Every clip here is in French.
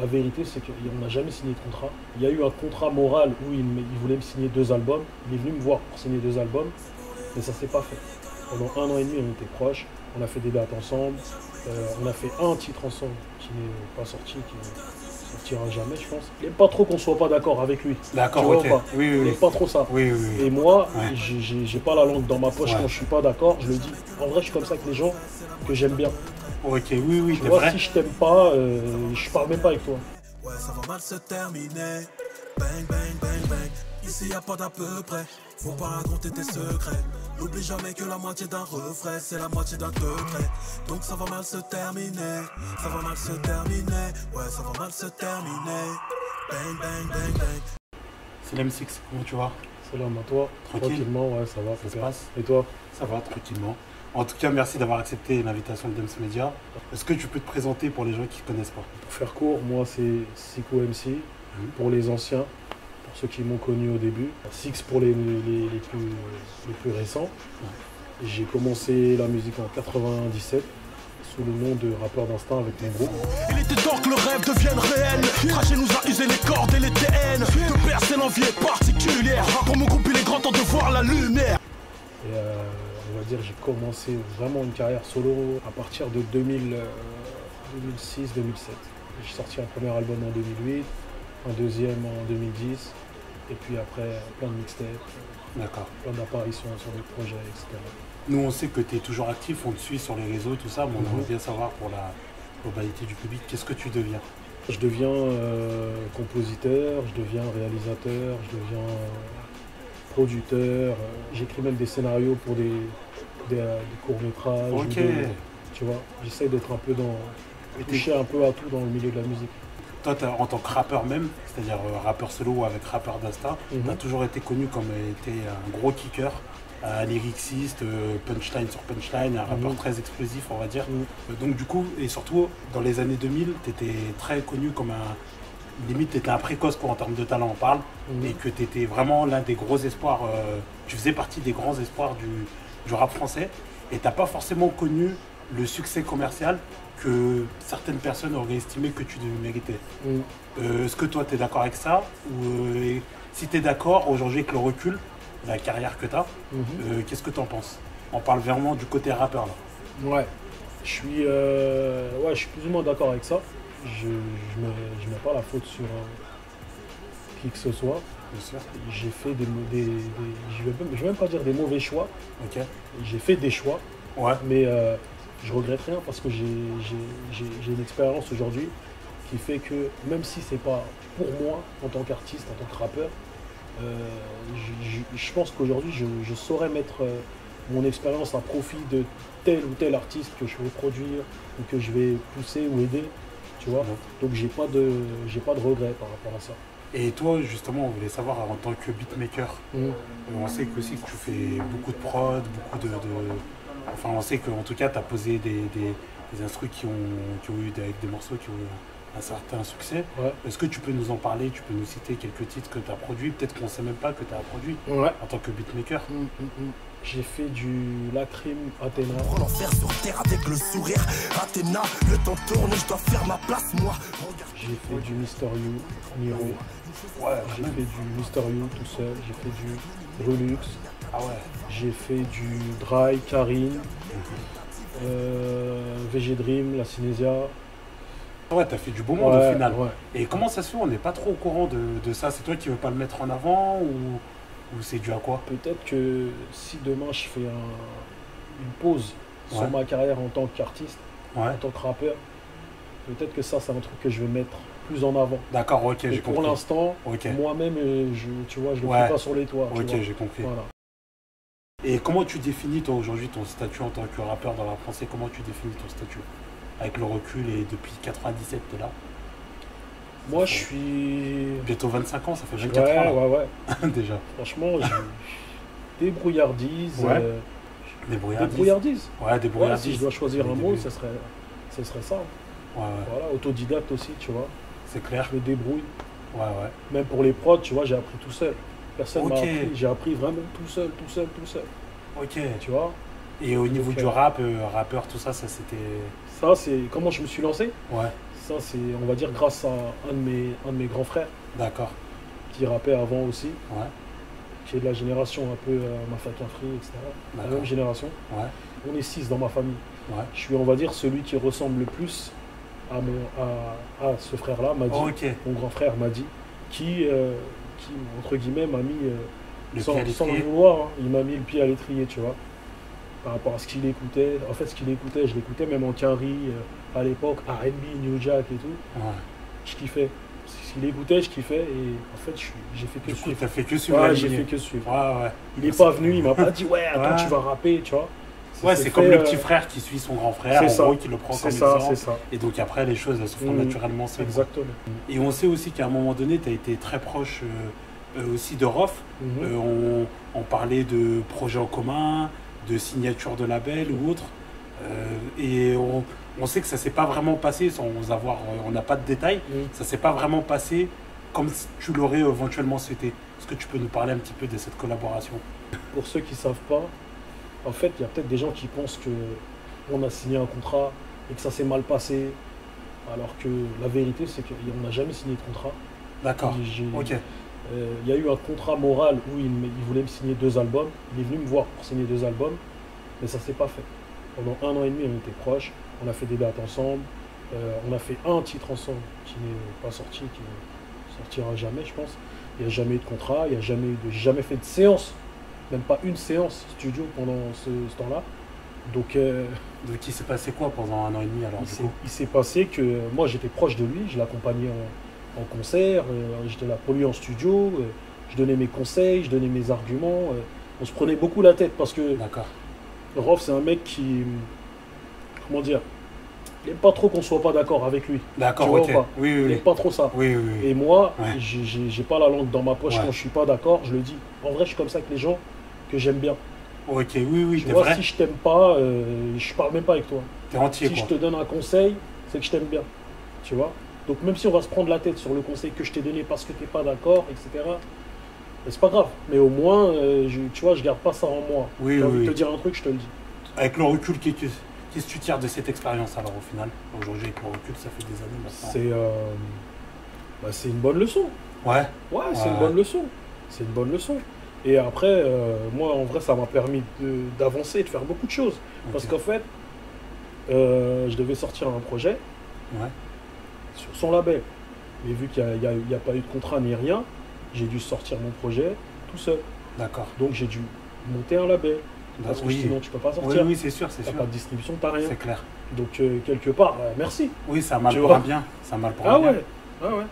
La vérité, c'est qu'on n'a jamais signé de contrat. Il y a eu un contrat moral où il voulait me signer 2 albums. Il est venu me voir pour signer 2 albums, mais ça s'est pas fait. Pendant 1 an et demi, on était proches. On a fait des dates ensemble. On a fait un titre ensemble qui n'est pas sorti, qui ne sortira jamais, je pense. Il n'aime pas trop qu'on soit pas d'accord avec lui. D'accord, Tu vois ok. ou pas? Oui, oui, Il oui. n'aime pas trop ça. Oui, oui, oui. Et moi, Ouais. j'ai pas la langue dans ma poche Ouais. quand je suis pas d'accord. Je le dis. En vrai, je suis comme ça avec les gens que j'aime bien. Ok, oui, oui, Tu t'es vois, vrai. si je t'aime pas, je parle même pas avec toi. Ouais, ça va mal se terminer. Bang, bang, bang, bang. Ici y a pas d'à peu près. Faut pas raconter tes secrets. N'oublie jamais que la moitié d'un refrain, c'est la moitié d'un degré. Donc ça va mal se terminer. Ça va mal se terminer. Ouais, ça va mal se terminer. Bang, bang, bang, bang. C'est l'M6, comment tu vas? Salam à toi. Tranquille. Tranquillement, ouais, ça va. Ça se super. passe? Et toi? Ça va, tranquillement. En tout cas, merci d'avoir accepté l'invitation de Dems Media. Est-ce que tu peux te présenter pour les gens qui ne connaissent pas? Pour faire court, moi c'est Siko MC, pour les anciens, pour ceux qui m'ont connu au début. Six pour les plus récents. J'ai commencé la musique en 97 sous le nom de Rappeur d'Instinct avec mon groupe. Il était temps que le rêve devienne réel. Trajet nous a usé les cordes et les TN. De percer l'envie est particulière. Pour mon groupe, il est grand temps de voir la lumière. Et on va dire j'ai commencé vraiment une carrière solo à partir de 2006-2007. J'ai sorti un premier album en 2008, un deuxième en 2010, et puis après plein de mixtapes, D'accord. plein d'apparitions sur des projets, etc. Nous, on sait que tu es toujours actif, on te suit sur les réseaux, tout ça, mais on aimerait bien savoir pour la globalité du public, qu'est-ce que tu deviens? Je deviens compositeur, je deviens réalisateur, je deviens producteur, j'écris même des scénarios pour des courts-métrages. Ok. Tu vois, j'essaie d'être un peu dans. Toucher un peu à tout dans le milieu de la musique. Toi, en tant que rappeur même, c'est-à-dire rappeur solo ou avec rappeur d'Insta, tu as toujours été connu comme étant un gros kicker, un lyriciste, punchline sur punchline, un rappeur très explosif, on va dire. Donc du coup, et surtout, dans les années 2000, tu étais très connu comme un... Limite, tu étais un précoce quoi, en termes de talent, on parle, et que tu étais vraiment l'un des gros espoirs, tu faisais partie des grands espoirs du rap français, et tu n'as pas forcément connu le succès commercial que certaines personnes auraient estimé que tu méritais. Est-ce que toi, tu es d'accord avec ça? Ou si tu es d'accord, aujourd'hui, avec le recul, la carrière que tu as, qu'est-ce que tu en penses? On parle vraiment du côté rappeur, là. Ouais, je suis plus ou moins d'accord avec ça. Je mets pas la faute sur qui que ce soit. Bien sûr. J'ai fait je vais même pas dire des mauvais choix. Ok. J'ai fait des choix, Ouais. mais je regrette rien parce que j'ai une expérience aujourd'hui qui fait que même si c'est pas pour moi en tant qu'artiste, en tant que rappeur, je pense qu'aujourd'hui je saurais mettre mon expérience à profit de tel ou tel artiste que je veux produire ou que je vais pousser ou aider, tu vois. Donc j'ai pas de regret par rapport à ça. Et toi, justement, on voulait savoir, en tant que beatmaker, on sait aussi que tu fais beaucoup de prod, Enfin, on sait qu'en tout cas, tu as posé des instrus qui ont eu avec des morceaux qui ont eu un certain succès. Ouais. Est-ce que tu peux nous en parler? Tu peux nous citer quelques titres que tu as produits? Peut-être qu'on ne sait même pas que tu as produit Ouais. en tant que beatmaker. J'ai fait du Lacrim Athéna. Pour l'enfer sur terre avec le sourire. Athéna, le temps tourne, je dois faire ma place, moi. J'ai fait du Mister You, Niro. Ouais, J'ai fait du Mister You tout seul. J'ai fait du Relux. Ah ouais. J'ai fait du Dry, Karine, VG Dream, La Cinésia. Ouais, t'as fait du beau monde au final. Ouais. Et comment ça se fait? On n'est pas trop au courant de ça. C'est toi qui veux pas le mettre en avant ou c'est dû à quoi? Peut-être que si demain je fais une pause sur Ouais. ma carrière en tant qu'artiste, Ouais. en tant que rappeur, peut-être que ça c'est un truc que je vais mettre plus en avant. D'accord, ok, Et j'ai pour compris. l'instant, Ok. moi-même, tu vois, je le Ouais. fais pas sur les toits. tu Ok, vois. j'ai compris. Voilà. Et comment tu définis toi aujourd'hui ton statut en tant que rappeur dans la rap français? Comment tu définis ton statut? Avec le recul et depuis 97 t'es là. Moi, je suis. Bientôt 25 ans, ça fait 24 ans là. Ouais. Déjà. Franchement, j'ai débrouillardise. Ouais. Débrouillardise. Débrouillardise. Ouais, Ouais, débrouillardise. si je dois choisir Les un mot, débuts. ce serait ça. Ouais, ouais. Voilà, autodidacte aussi, tu vois. C'est clair. Je me débrouille. Ouais, ouais. Même pour les prods, tu vois, j'ai appris tout seul. Personne m'a Ok. appris. J'ai appris vraiment tout seul. Ok. Tu vois. Et au niveau Donc, du rap, rappeur, tout ça, ça c'était. Ça, c'est comment je me suis lancé. Ouais. Ça, c'est, on va dire, grâce à un de mes grands frères D'accord. qui rappait avant aussi, Ouais. qui est de la génération un peu Mafaka Free, etc. La D'accord. même génération. Ouais. On est 6 dans ma famille. Ouais. Je suis, on va dire, celui qui ressemble le plus à ce frère-là, Madi, Ok. mon grand frère Madi, qui entre guillemets, m'a mis, Le sans pied à le l'étrier. vouloir, hein, il m'a mis le pied à l'étrier, tu vois, par rapport à ce qu'il écoutait. En fait, ce qu'il écoutait, je l'écoutais même en Quinry, à l'époque, R&B, New Jack et tout. Ouais. Je kiffais. Ce qu'il écoutait, je kiffais, et en fait, j'ai fait que Du coup, suivre. t'as fait que suivre Ouais, la j'ai lignée. fait que suivre. Ouais, ouais. Il est pas venu, il m'a pas dit, ouais, attends, Ouais. tu vas rapper, tu vois. Ouais, s'est c'est comme fait, le petit frère qui suit son grand frère, c'est en ça. gros, qui le prend C'est comme ça, exemple. c'est ça. Et donc après, les choses, elles se font naturellement seules. Exactement. Et on sait aussi qu'à un moment donné, tu as été très proche aussi de Rof. Mhm. On parlait de projets en commun, de signature de label ou autre. Et on sait que ça s'est pas vraiment passé, sans avoir, on n'a pas de détails, Mhm. ça s'est pas vraiment passé comme tu l'aurais éventuellement souhaité. Est-ce que tu peux nous parler un petit peu de cette collaboration? Pour ceux qui ne savent pas, en fait, il y a peut-être des gens qui pensent que on a signé un contrat et que ça s'est mal passé, alors que la vérité, c'est qu'on n'a jamais signé de contrat. D'accord. Ok. Il y a eu un contrat moral où il voulait me signer 2 albums. Il est venu me voir pour signer 2 albums, mais ça ne s'est pas fait. Pendant 1 an et demi, on était proches, on a fait des dates ensemble, on a fait un titre ensemble qui n'est pas sorti, qui ne sortira jamais, je pense. Il n'y a jamais eu de contrat, j'ai jamais fait de séance, même pas une séance studio pendant ce temps-là. Donc, Donc il s'est passé quoi pendant 1 an et demi alors du coup? il s'est passé que moi j'étais proche de lui, je l'accompagnais en concert, j'étais là pour lui en studio, je donnais mes conseils, je donnais mes arguments. On se prenait beaucoup la tête parce que D'accord. Rof, c'est un mec qui, comment dire, il n'aime pas trop qu'on soit pas d'accord avec lui. D'accord, Tu vois ok. ou pas Oui, Il oui, n'aime oui. pas trop ça. Oui, oui, oui. Et moi, Ouais. j'ai pas la langue dans ma poche Ouais. quand je suis pas d'accord, je le dis. En vrai, je suis comme ça avec les gens que j'aime bien. Ok, oui, oui, Tu t'es vois, vrai. si je t'aime pas, je parle même pas avec toi. T'es entier, Si je quoi. te donne un conseil, c'est que je t'aime bien. Tu vois. Donc même si on va se prendre la tête sur le conseil que je t'ai donné parce que t'es pas d'accord, etc. C'est pas grave. Mais au moins, tu vois, je garde pas ça en moi. Oui, J'ai envie oui, de oui. te dire un truc, je te le dis. Avec le recul, qu'est-ce que tu tires de cette expérience alors au final? Aujourd'hui, avec le recul, ça fait des années maintenant. C'est une bonne leçon. Ouais, Ouais, c'est Ouais. une bonne leçon. C'est une bonne leçon. Et après, moi, en vrai, ça m'a permis d'avancer, de faire beaucoup de choses. Parce ok. qu'en fait, je devais sortir un projet Ouais, sur son label. Mais vu qu'il n'y a pas eu de contrat ni rien, j'ai dû sortir mon projet tout seul. d'accord. Donc j'ai dû monter un label. Parce que Oui, sinon, tu peux pas oui, sortir. oui, c'est sûr, c'est T'as sûr. pas de distribution, t'as rien. C'est clair. Donc quelque part, merci. Oui, ça a mal Tu pour vois un bien. Ça a mal pour Ah un bien. ouais, ah ouais.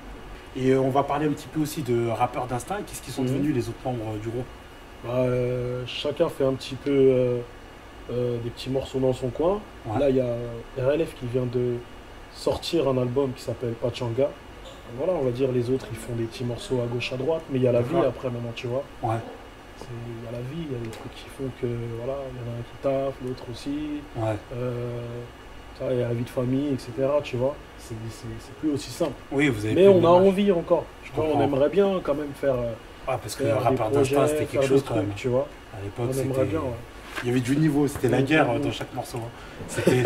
Et on va parler un petit peu aussi de rappeurs d'instinct. Qu'est-ce qu'ils sont Mhm. devenus les autres membres du groupe? Bah, chacun fait un petit peu des petits morceaux dans son coin. Ouais. Là, il y a RLF qui vient de sortir un album qui s'appelle Pachanga. Voilà, on va dire les autres, ils font des petits morceaux à gauche, à droite, mais il y a la vie D'accord. après maintenant, tu vois. Ouais, Il y a la vie, il y a des trucs qui font que, voilà, il y en a un qui taffe, l'autre aussi. ouais. Ça, il y a la vie de famille, etc., tu vois. C'est plus aussi simple. Oui, vous avez Mais plus on le a même âge. envie encore. Tu vois, on comprends. aimerait bien quand même faire, Ah, parce que faire des rappeur projets, d'instinct, c'était faire quelque des chose quand même. trucs, tu vois. À l'époque, On aimerait c'était. bien, ouais. Il y avait du niveau, c'était la Ouais, guerre ouais. dans chaque morceau. Hein. C'était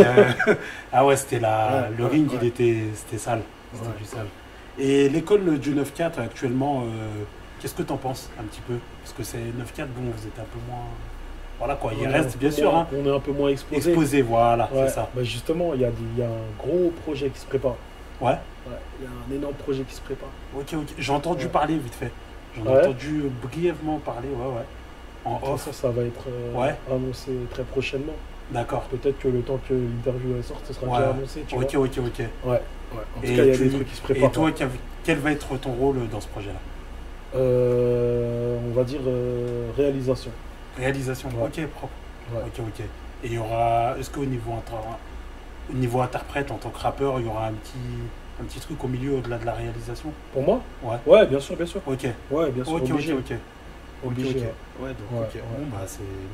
ah ouais, c'était la. Ouais, le ouais, ring, ouais. c'était sale. C'était Ouais. du sale. Et l'école du 9-4 actuellement, qu'est-ce que t'en penses un petit peu? Parce que c'est 9-4, bon, vous êtes un peu moins. Voilà quoi, il On est reste un bien peu sûr. moins- Hein. On est un peu moins exposé. Exposé, voilà, Ouais, c'est ça. bah justement, il y a un gros projet qui se prépare. Ouais. Ouais, il y a un énorme projet qui se prépare. Ok, ok. J'ai entendu Ouais. parler vite fait. J'en ai Ouais. entendu brièvement parler, ouais, ouais. En De toute off. façon, ça va être Ouais. annoncé très prochainement. D'accord. Peut-être que le temps que l'interview elle sorte, ce sera Ouais. déjà annoncé, tu Ok, vois. ok, ok. Ouais, ouais. En tout Et cas, il y a tu- des trucs qui se Et préparent. toi, quel va être ton rôle dans ce projet-là? On va dire réalisation. Réalisation. Ouais. Ok, propre. Ouais. Ok, ok. Et il y aura. Est-ce qu'au niveau interprète, en tant que rappeur, il y aura un petit truc au milieu au-delà de la réalisation? Pour moi? Ouais. Ouais, bien sûr, bien sûr. Ok. Ouais, bien sûr. Ok, ok, obligé. ok. Obligé, Ok, ok. ouais. Ouais, donc, Ouais, ok. ouais. Bon, bah,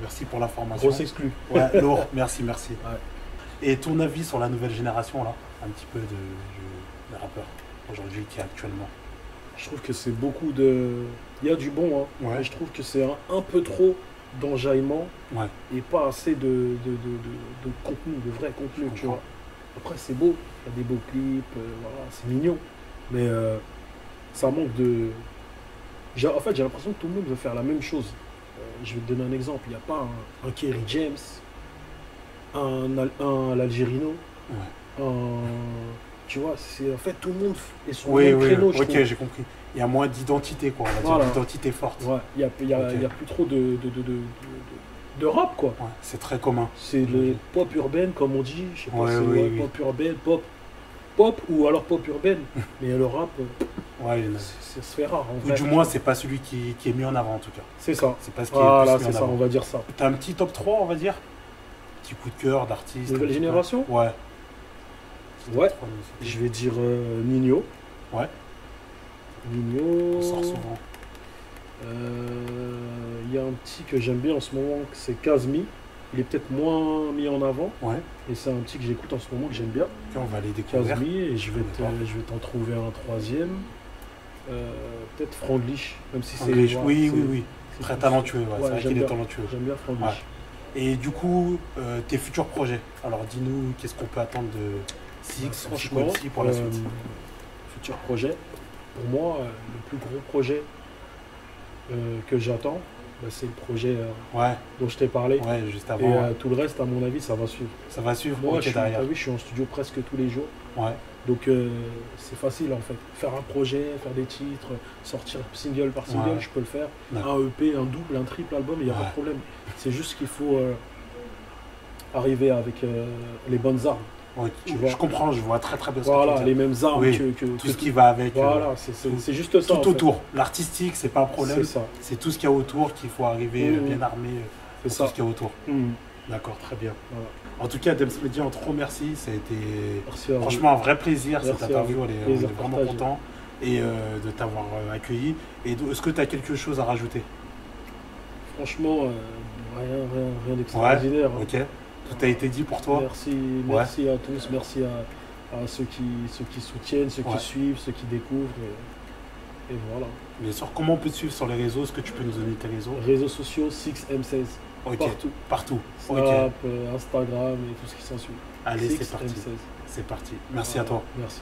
merci pour l'information. Grosse exclu. Ouais, lourd. Merci, merci. Ouais. Et ton avis sur la nouvelle génération, là, un petit peu des rappeurs aujourd'hui qui est actuellement? Je trouve que c'est beaucoup de. Il y a du bon, hein. Ouais. Mais je trouve que c'est un peu trop d'enjaillement Ouais. et pas assez de contenu, de vrai contenu, Je tu vois. Après, c'est beau, il y a des beaux clips, voilà, c'est mignon. Mais ça manque de. En fait, j'ai l'impression que tout le monde veut faire la même chose. Je vais te donner un exemple. Il n'y a pas un Kerry James, un l'Algérino, Ouais. tu vois, c'est en fait tout le monde est sur Oui, le même oui, créneau, ok, je trouve. j'ai compris. Il y a moins d'identité, quoi, on va Voilà. dire, d'identité forte. Ouais, Ok. il y a plus trop de rap, quoi. Ouais, c'est très commun. C'est le pop urbaine, comme on dit. Je sais pas Ouais, si c'est oui, ouais, oui. pop urbaine, pop ou alors pop urbaine. Mais le rap, Ouais, il y en a. ça se fait rare, en Ou vrai. du moins, c'est pas celui qui est mis en avant, en tout cas. C'est ça. C'est pas ce qui est Voilà, plus mis c'est en ça, avant. on va dire ça. T'as un petit top 3, on va dire? Petit coup de cœur d'artiste. Nouvelle un petit peu. génération? Ouais. Petit top Ouais. 3 de musique. Je vais dire Nino. Ouais, Nino. on sort souvent. Il y a un petit que j'aime bien en ce moment, c'est Kazmi. Il est peut-être moins mis en avant. Ouais, Et c'est un petit que j'écoute en ce moment que j'aime bien. ok, on va aller découvrir. Kazmi. Et D'accord. je vais t'en trouver un troisième. Peut-être Franglish. Même si c'est. English, ouais, oui, c'est- oui, oui. c'est Très plus- talentueux, ouais, Ouais, c'est vrai j'aime qu'il est bien. talentueux. J'aime bien Franglish. Ouais. Et du coup, tes futurs projets. Alors dis-nous, qu'est-ce qu'on peut attendre de Six, Franchement, Frequency pour la suite? futur projet. Pour moi, le plus gros projet que j'attends, bah, c'est le projet Ouais, dont je t'ai parlé. ouais, juste Et avant. Ouais. tout le reste, à mon avis, ça va suivre. Ça va suivre, Moi, ok, derrière. t'as vu, je suis en studio presque tous les jours. Ouais, Donc, c'est facile en fait. Faire un projet, faire des titres, sortir single par single, Ouais. je peux le faire. d'accord. Un EP, un double, un triple album, il n'y a pas Ouais. de problème. C'est juste qu'il faut arriver avec les bonnes armes. Ouais, tu vois. je comprends, je vois très très bien ce que Voilà, tu veux les dire. mêmes armes Oui, que Tout ce qui va avec. Voilà, c'est juste ça. en tout fait. autour. L'artistique, c'est pas un problème. C'est ça. C'est tout ce qu'il y a autour qu'il faut arriver bien armé C'est pour ça. tout ce qu'il y a autour. Mhm. D'accord, très bien. Voilà. En tout cas, Dems Media, un trop merci. Ça a été Merci à vous. franchement un vrai plaisir Merci cette à interview. vous. On est Plaisir vraiment partagé. content et de t'avoir accueilli. Et est-ce que tu as quelque chose à rajouter? Franchement, rien d'extraordinaire. hein. Ok. Tout a été dit pour toi? Merci à tous, merci à ceux qui soutiennent, ceux Ouais. qui suivent, ceux qui découvrent. Et voilà. Bien sûr, comment on peut te suivre sur les réseaux? Est-ce que tu peux nous donner tes réseaux? Réseaux sociaux, 6M16. Ok. Partout. Partout. Snap, Ok. Instagram et tout ce qui s'ensuit. Allez, c'est 6M16. parti. C'est parti. Merci à toi. Merci.